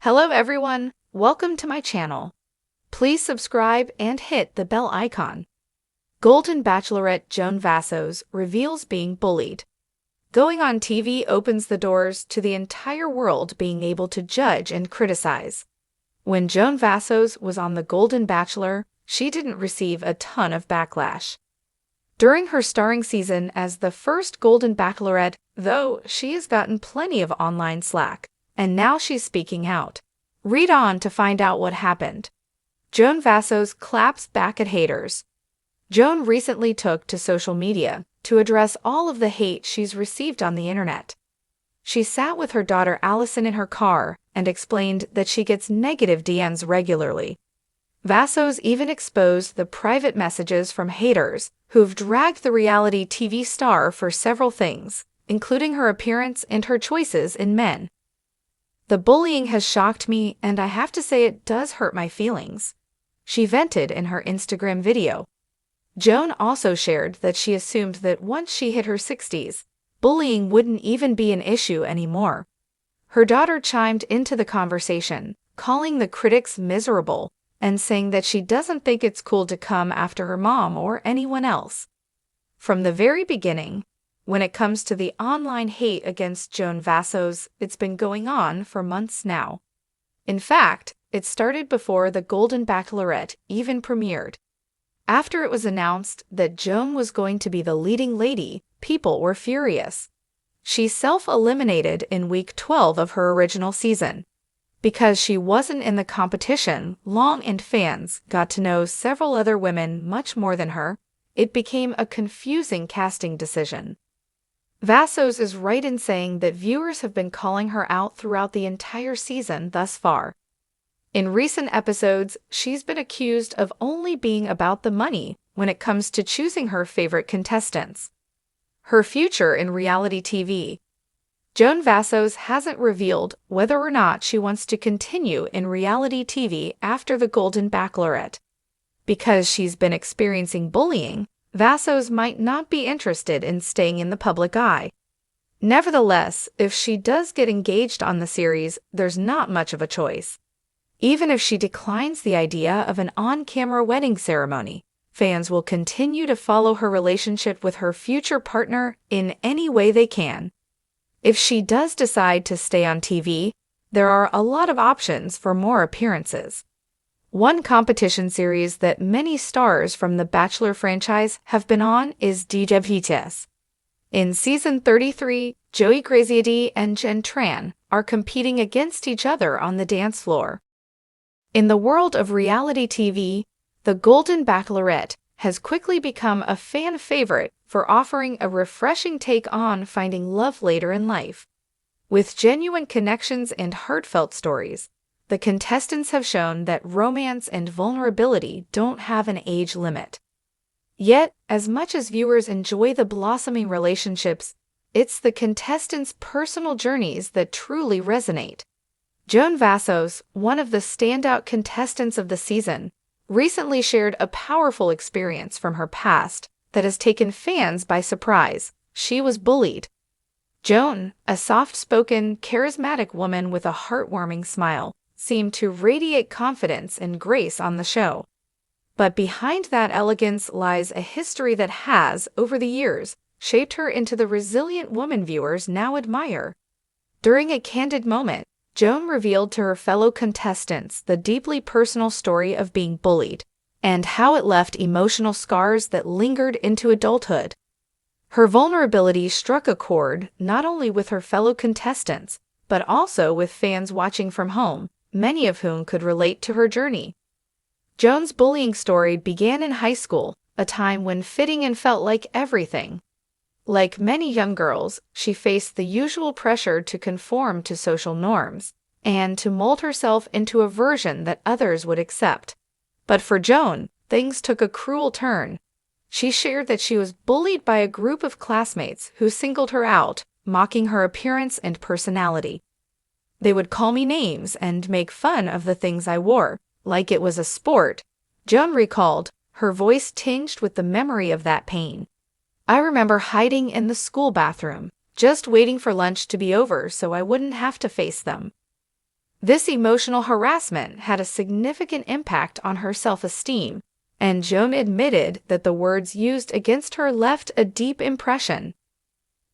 Hello everyone, welcome to my channel. Please subscribe and hit the bell icon. Golden Bachelorette Joan Vassos reveals being bullied. Going on TV opens the doors to the entire world being able to judge and criticize. When Joan Vassos was on The Golden Bachelor, she didn't receive a ton of backlash. During her starring season as the first Golden Bachelorette, though, she has gotten plenty of online slack, and now she's speaking out. Read on to find out what happened. Joan Vassos claps back at haters. Joan recently took to social media to address all of the hate she's received on the internet. She sat with her daughter Allison in her car and explained that she gets negative DMs regularly. Vassos even exposed the private messages from haters who've dragged the reality TV star for several things, including her appearance and her choices in men. "The bullying has shocked me, and I have to say it does hurt my feelings," she vented in her Instagram video. Joan also shared that she assumed that once she hit her 60s, bullying wouldn't even be an issue anymore. Her daughter chimed into the conversation, calling the critics miserable and saying that she doesn't think it's cool to come after her mom or anyone else. From the very beginning, when it comes to the online hate against Joan Vassos, it's been going on for months now. In fact, it started before The Golden Bachelorette even premiered. After it was announced that Joan was going to be the leading lady, people were furious. She self-eliminated in week 12 of her original season. Because she wasn't in the competition long and fans got to know several other women much more than her, it became a confusing casting decision. Vassos is right in saying that viewers have been calling her out throughout the entire season thus far. In recent episodes, she's been accused of only being about the money when it comes to choosing her favorite contestants. Her future in reality TV. Joan Vassos hasn't revealed whether or not she wants to continue in reality TV after The Golden Bachelorette. Because she's been experiencing bullying, Vassos might not be interested in staying in the public eye. Nevertheless, if she does get engaged on the series, there's not much of a choice. Even if she declines the idea of an on-camera wedding ceremony, fans will continue to follow her relationship with her future partner in any way they can. If she does decide to stay on TV, there are a lot of options for more appearances. One competition series that many stars from the Bachelor franchise have been on is DJ Vitesse. In Season 33, Joey Graziadei and Jen Tran are competing against each other on the dance floor. In the world of reality TV, The Golden Bachelorette has quickly become a fan favorite for offering a refreshing take on finding love later in life. With genuine connections and heartfelt stories, the contestants have shown that romance and vulnerability don't have an age limit. Yet, as much as viewers enjoy the blossoming relationships, it's the contestants' personal journeys that truly resonate. Joan Vassos, one of the standout contestants of the season, recently shared a powerful experience from her past that has taken fans by surprise. She was bullied. Joan, a soft-spoken, charismatic woman with a heartwarming smile, seemed to radiate confidence and grace on the show. But behind that elegance lies a history that has, over the years, shaped her into the resilient woman viewers now admire. During a candid moment, Joan revealed to her fellow contestants the deeply personal story of being bullied, and how it left emotional scars that lingered into adulthood. Her vulnerability struck a chord not only with her fellow contestants, but also with fans watching from home, many of whom could relate to her journey. Joan's bullying story began in high school, a time when fitting in felt like everything. Like many young girls, she faced the usual pressure to conform to social norms and to mold herself into a version that others would accept. But for Joan, things took a cruel turn. She shared that she was bullied by a group of classmates who singled her out, mocking her appearance and personality. "They would call me names and make fun of the things I wore, like it was a sport," Joan recalled, her voice tinged with the memory of that pain. "I remember hiding in the school bathroom, just waiting for lunch to be over so I wouldn't have to face them." This emotional harassment had a significant impact on her self-esteem, and Joan admitted that the words used against her left a deep impression.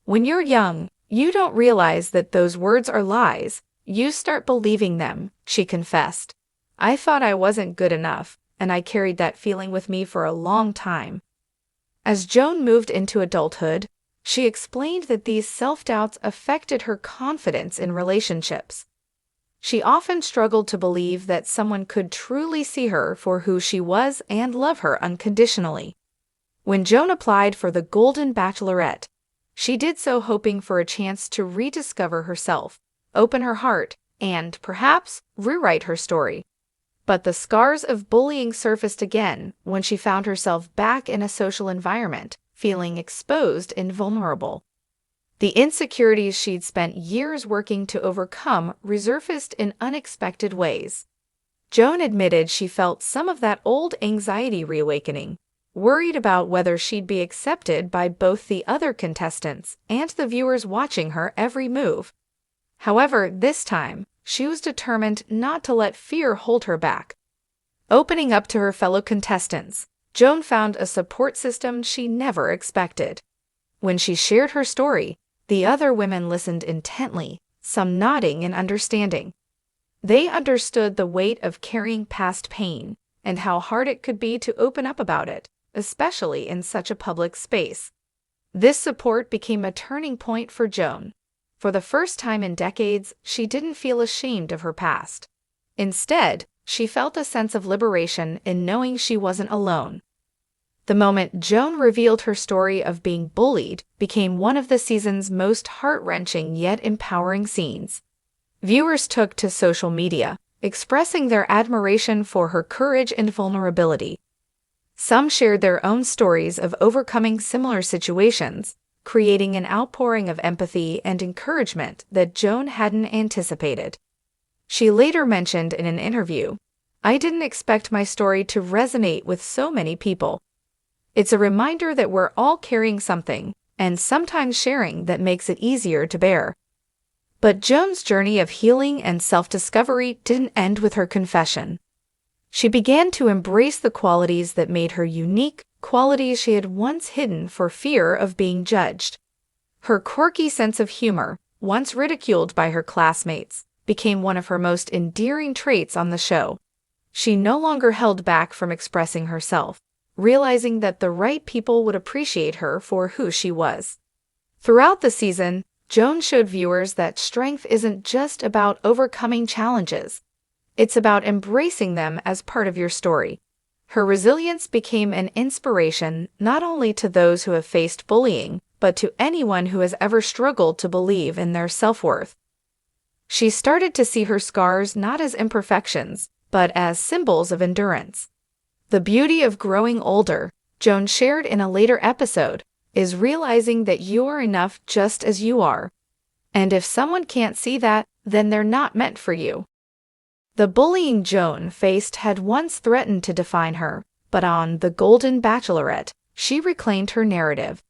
When you're young, you don't realize that those words are lies. You start believing them, she confessed. I thought I wasn't good enough, and I carried that feeling with me for a long time. As Joan moved into adulthood, she explained that these self-doubts affected her confidence in relationships. She often struggled to believe that someone could truly see her for who she was and love her unconditionally. When Joan applied for the Golden Bachelorette, she did so hoping for a chance to rediscover herself, open her heart, and, perhaps, rewrite her story. But the scars of bullying surfaced again when she found herself back in a social environment, feeling exposed and vulnerable. The insecurities she'd spent years working to overcome resurfaced in unexpected ways. Joan admitted she felt some of that old anxiety reawakening, worried about whether she'd be accepted by both the other contestants and the viewers watching her every move. However, this time, she was determined not to let fear hold her back. Opening up to her fellow contestants, Joan found a support system she never expected. When she shared her story, the other women listened intently, some nodding in understanding. They understood the weight of carrying past pain and how hard it could be to open up about it, especially in such a public space. This support became a turning point for Joan. For the first time in decades, she didn't feel ashamed of her past. Instead, she felt a sense of liberation in knowing she wasn't alone. The moment Joan revealed her story of being bullied became one of the season's most heart-wrenching yet empowering scenes. Viewers took to social media, expressing their admiration for her courage and vulnerability. Some shared their own stories of overcoming similar situations, creating an outpouring of empathy and encouragement that Joan hadn't anticipated. She later mentioned in an interview, "I didn't expect my story to resonate with so many people. It's a reminder that we're all carrying something, and sometimes sharing that makes it easier to bear." But Joan's journey of healing and self-discovery didn't end with her confession. She began to embrace the qualities that made her unique, qualities she had once hidden for fear of being judged. Her quirky sense of humor, once ridiculed by her classmates, became one of her most endearing traits on the show. She no longer held back from expressing herself, realizing that the right people would appreciate her for who she was. Throughout the season, Joan showed viewers that strength isn't just about overcoming challenges. It's about embracing them as part of your story. Her resilience became an inspiration not only to those who have faced bullying, but to anyone who has ever struggled to believe in their self-worth. She started to see her scars not as imperfections, but as symbols of endurance. The beauty of growing older, Joan shared in a later episode, is realizing that you are enough just as you are. And if someone can't see that, then they're not meant for you. The bullying Joan faced had once threatened to define her, but on The Golden Bachelorette, she reclaimed her narrative.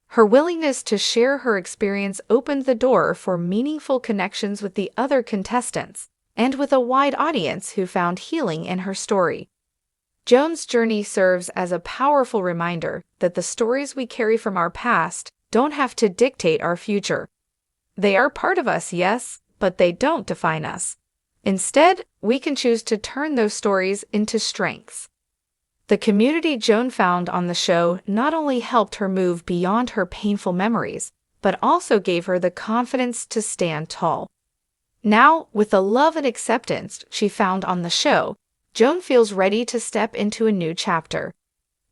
Her willingness to share her experience opened the door for meaningful connections with the other contestants, and with a wide audience who found healing in her story. Joan's journey serves as a powerful reminder that the stories we carry from our past don't have to dictate our future. They are part of us, yes, but they don't define us. Instead, we can choose to turn those stories into strengths. The community Joan found on the show not only helped her move beyond her painful memories, but also gave her the confidence to stand tall. Now, with the love and acceptance she found on the show, Joan feels ready to step into a new chapter.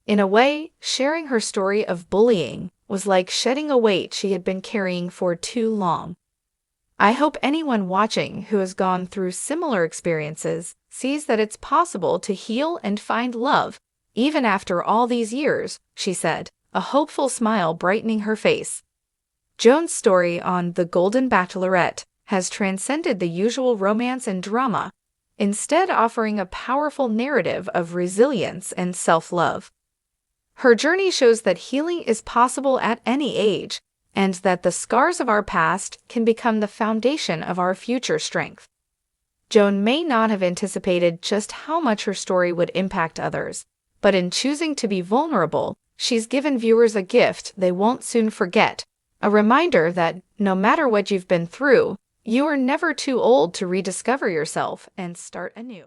In a way, sharing her story of bullying was like shedding a weight she had been carrying for too long. I hope anyone watching who has gone through similar experiences sees that it's possible to heal and find love, even after all these years, she said, a hopeful smile brightening her face. Joan's story on The Golden Bachelorette has transcended the usual romance and drama, instead offering a powerful narrative of resilience and self-love. Her journey shows that healing is possible at any age, and that the scars of our past can become the foundation of our future strength. Joan may not have anticipated just how much her story would impact others, but in choosing to be vulnerable, she's given viewers a gift they won't soon forget, a reminder that no matter what you've been through, you are never too old to rediscover yourself and start anew.